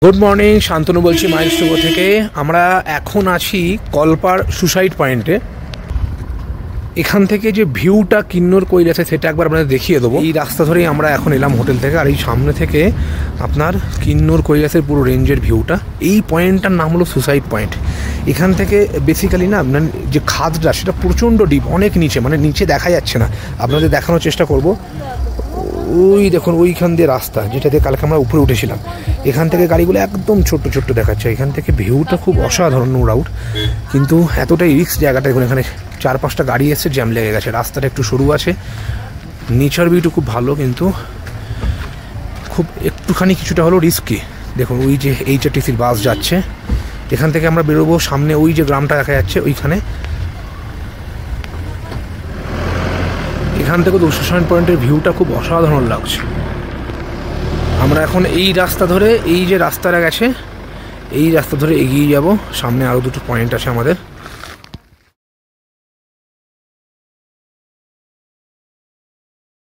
Good morning, Shantanu বলছি মাইলস্টোর থেকে। আমরা এখন আছি কলপার সুসাইড পয়েন্টে। এখান থেকে যে ভিউটা কিন্নর কৈলাসে সেটা একবার আপনাদের দেখিয়ে দেবো। এই রাস্তা ধরেই আমরা এখন এলাম হোটেল থেকে, আর এই সামনে থেকে আপনার কিন্নর কৈলাসের পুরো রেঞ্জের ভিউটা। এই পয়েন্টটার নাম হলো সুসাইড পয়েন্ট। এখান থেকে বেসিক্যালি না আপনার যে খাদটা সেটা প্রচণ্ড ডিপ, অনেক নিচে, মানে নিচে দেখা যাচ্ছে না। আপনাদের দেখানোর চেষ্টা করব। ওই দেখুন ওইখান দিয়ে রাস্তা, যেটাতে কালকে আমরা উপরে উঠেছিলাম। এখান থেকে গাড়িগুলো একদম ছোট্ট ছোট্ট দেখাচ্ছে। এখান থেকে ভিউটা খুব অসাধারণ, নো ডাউট, কিন্তু এতটাই রিস্ক জায়গাটা। দেখুন এখানে 4-5টা গাড়ি এসে জ্যাম লেগে গেছে। রাস্তাটা একটু সরু আছে, নেচার ভিউটা খুব ভালো, কিন্তু খুব একটুখানি কিছুটা হলো রিস্কি। দেখুন ওই যে HRTCর বাস যাচ্ছে, এখান থেকে আমরা বেরোবো। সামনে ওই যে গ্রামটা দেখা যাচ্ছে ওইখানে, এখান থেকে সুসাইড পয়েন্টের ভিউটা খুব অসাধারণ লাগছে। আমরা এখন এই রাস্তা ধরে, এই যে রাস্তাটা গেছে এই রাস্তা ধরে এগিয়ে যাব। সামনে আরও দুটো পয়েন্ট আছে আমাদের।